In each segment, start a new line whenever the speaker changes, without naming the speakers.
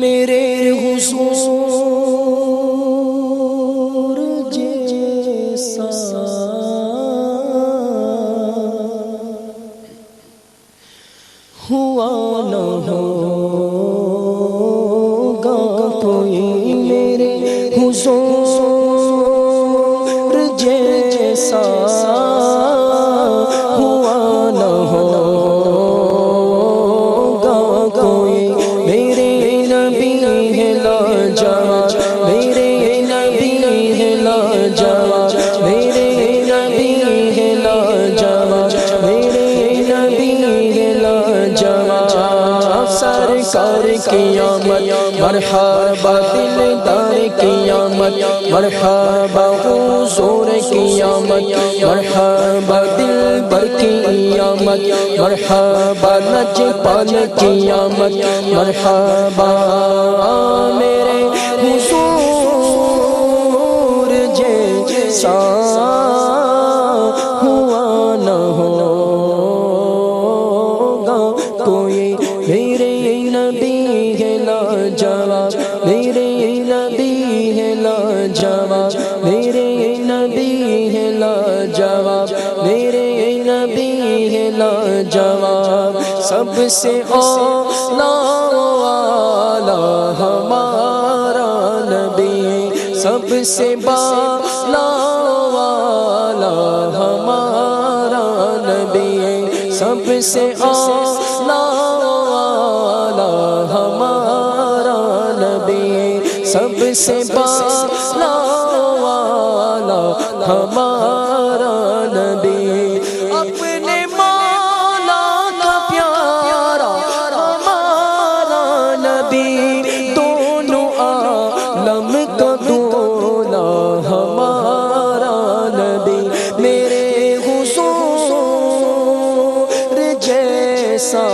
میرے حضور جیسا ہوا نہ ہوگا کوئی، میرے حضور جیسا ہوا نہ ہوگا کوئی، میرے نبی ہے لاجواب، میرے نبی ہے لاجواب، میرے نبی ہے لاجواب، میرے نبی ہے لاجواب، سرکار کی آمد مرحبا، دلدار کی آمد مرحبا، حضور کی آمد مرحبا، دلبر کی آمد مرحبا، نجپال کی آمد مرحبا، میرے حضور جیسا ہوا نہ ہوگا کوئی، میرے نبی ہے لاجواب، میرے نبی ہے لاجواب، میرے نبی ہے لاجواب، میرے نبی ہے لاجواب، سب سے اعلیٰ ہمارا نبی، سب سے بالا ہمارا نبی، سب سے اعلیٰ ہمارا نبی، سب سے بالا ہمارا نبی، اپنے مولا کا پیارا ہمارا نبی، دونوں عالم کا دولا ہمارا نبی، میرے حضور جیسا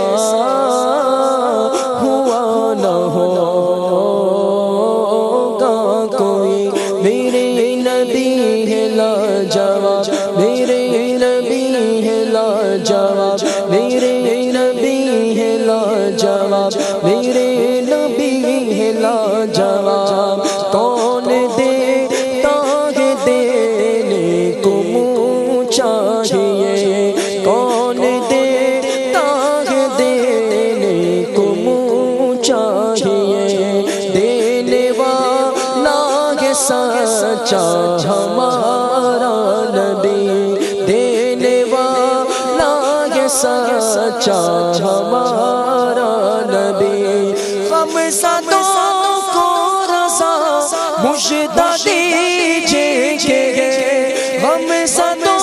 ہوا نہ ہوگا کوئی، میرے نبی ہے لاجواب، میرے نبی ہے لاجواب، میرے نبی ہے لاجواب، میرے نبی ہے لاجواب، کون دیتا ہے دینے کو منہ چاہیے، کون دیتا ہے دینے کو منہ چاہیے، دینے والا ہے سچا ہمارا نبی، دینے والا ہے سچا ہمارا نبی، ہم سدوں کو رضا مجدہ دیجئے گے، ہم سدوں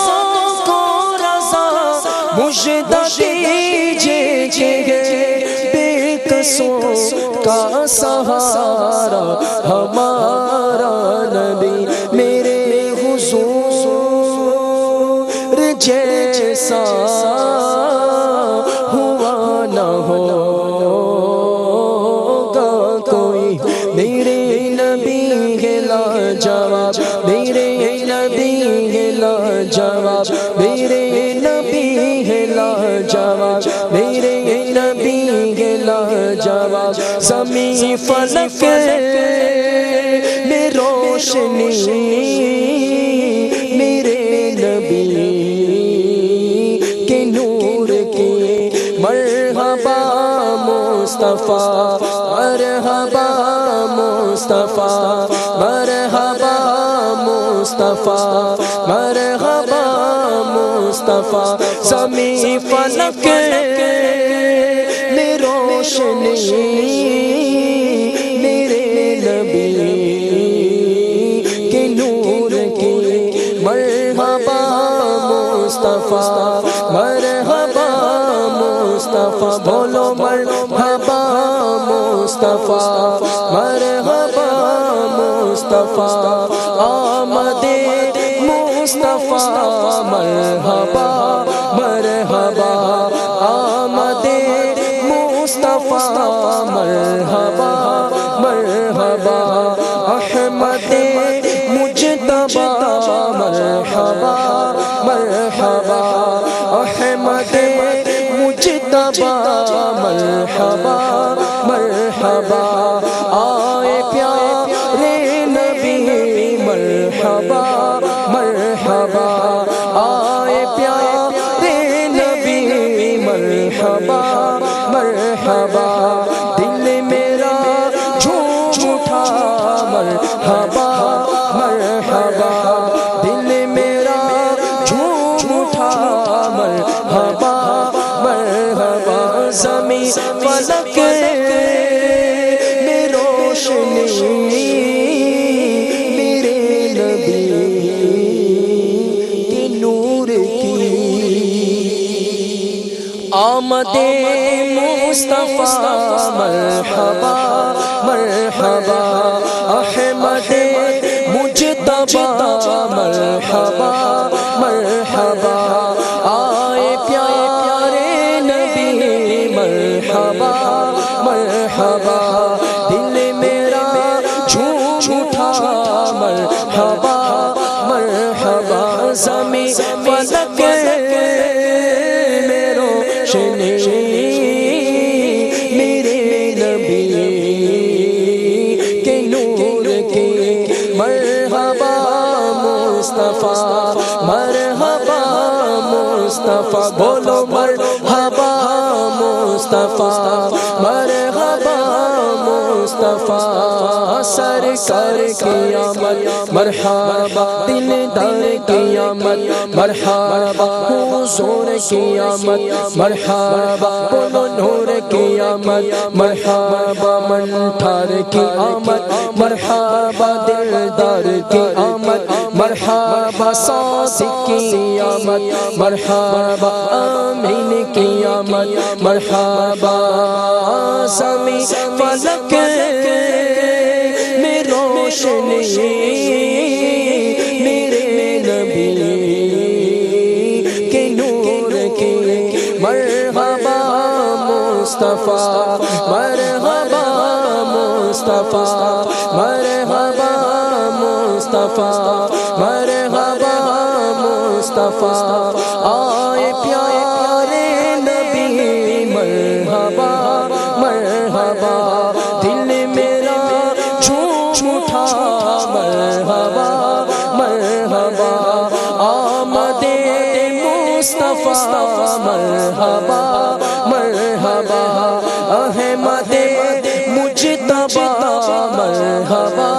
کو رضا مجدہ دیجئے گے، بے قصوں کا سہارا ہمارا نبی، میرے حضور جیسا ہوا نہ ہوگا کوئی، میرے نبی ہے لاجواب، میرے نبی ہے لاجواب، میرے نبی ہے لاجواب، میرے نبی ہے لاجواب، زمین فلک میں روشنی میرے نبی کے نور کی، مرحبا مصطفیٰ، مرحبا مصطفیٰ، مرحبا مصطفیٰ، مرحبا مصطفیٰ، زمین فلک میں روشنی میرے نبی کے نور کی، مرحبا مصطفیٰ، مرحبا مصطفیٰ، بولو مرحبا مصطفیٰ، مرحبا مصطفیٰ، آمد مصطفیٰ، مرحبا مرحبا، آمد مصطفیٰ، مرحبا مرحبا، احمد مجتبی مرحبا مرحبا، احمد مجتبی مرحبا مرحبا، آئے پیارے نبی مرحبا مرحبا آئے پیارے نبی مرحبا مرحبا دل میرا جھوم اٹھا مرحبا مرحبا دل میرا جھوم اٹھا مرحبا مرحبا زمین فلک میں روشنی میرے نبی کے نور کی آمد مصطفیٰ مرحبا مرحبا احمد مجتبی مرحبا مرحبا آئے پیارے نبی مرحبا مرحبا دل میرا جھوم اٹھا مرحبا مرحبا زمین فلک میں روشنی میرے نبی کے نور کی مرحبا مصطفیٰ مرحبا مصطفیٰ بولو مرحبا مصطفیٰ مرحبا مصطفیٰ سرکار کی آمد مرحبا دلدار کی آمد مرحبا حضور کی آمد مرحبا بولو نور کی آمد مرحبا منٹھار کی آمد مرحبا دلدار کی آمد مرحبا صادق کی آمد مرحبا آمین کی آمد مرحبا زمین فلک میں روشنی میرے نبی کے نور کی مرحبا مصطفیٰ مرحبا مصطفیٰ مرحبا مصطفیٰ مرحبا مصطفیٰ آئے پیارے نبی مرحبا مرحبا دل میرا جھوم اٹھا مرحبا مرحبا آمد مصطفیٰ مرحبا مرحبا احمد مجتبی مرحبا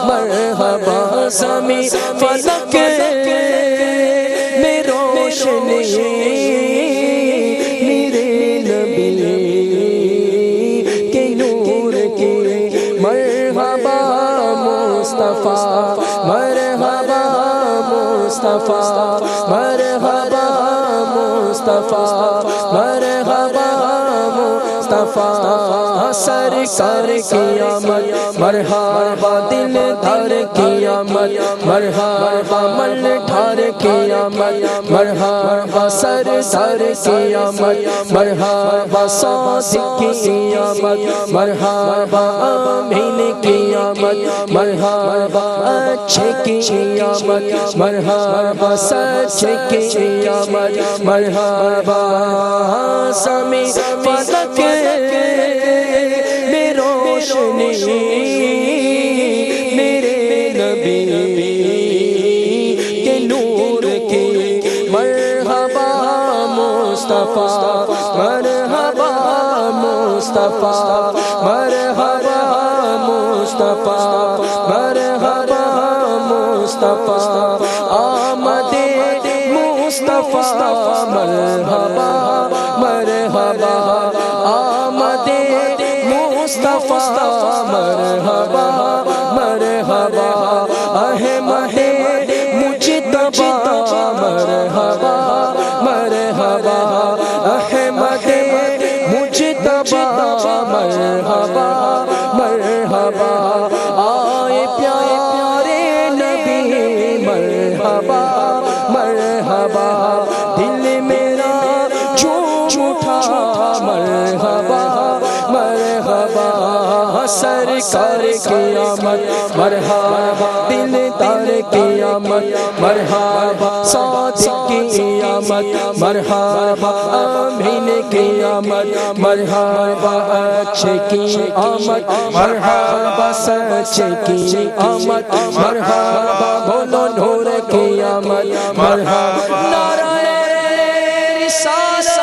مرحبا زمین فلک میں روشنی میرے نبی کے نور کی مرحبا مصطفیٰ مرحبا مصطفیٰ مرحبا مصطفیٰ مرحبا مصطفیٰ سرکار کی آمد مرحبا دلدار کی آمد مرحبا منٹھار کی آمد مرحبا سردار کی آمد مرحبا صادق کی آمد مرحبا آمین کی آمد مرحبا اچھے کی آمد مرحبا سچے کی آمد مرحبا زمین فلک میں روشنی میرے نبی کے نور کی مرحبا مصطفیٰ مرحبا مصطفیٰ مرحبا مصطفیٰ مرحبا مصطفیٰ آمد مصطفیٰ مرحبا مرحبا آمد مصطفیٰ مرحبا مرحبا احمد مجتبی مرحبا مرحبا احمد مجتبی مرحبا مرحبا آئے پیارے نبی مرحبا مرحبا دل میرا جھوم اٹھا مرحبا مرحبا سرکار کی آمد مرحبا دلدار کی آمد مرحبا صادق کی آمد مرحبا آمین کی آمد مرحبا اچھے کی آمد مرحبا سچے کی آمد مرحبا بولو نور کی آمد مرحبا نعرہ رسالت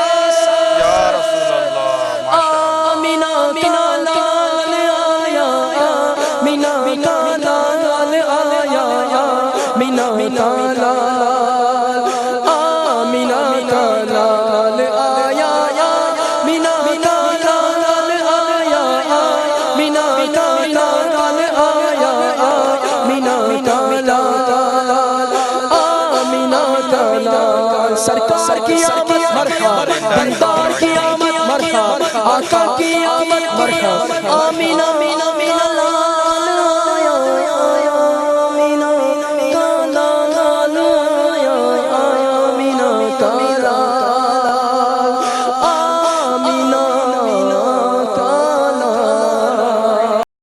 یا رسول اللہ
آمینہ کا لال آیا آمینہ کا لال آیا آمینہ کا لال آمینہ کا لال آیا آمینہ کا لال آیا آمینہ کا لال آیا آمینہ کا لال آمینہ کا لال سرکار کی آمد مرحبا دلدار کی آمد مرحبا آقا کی آمد مرحبا آمینہ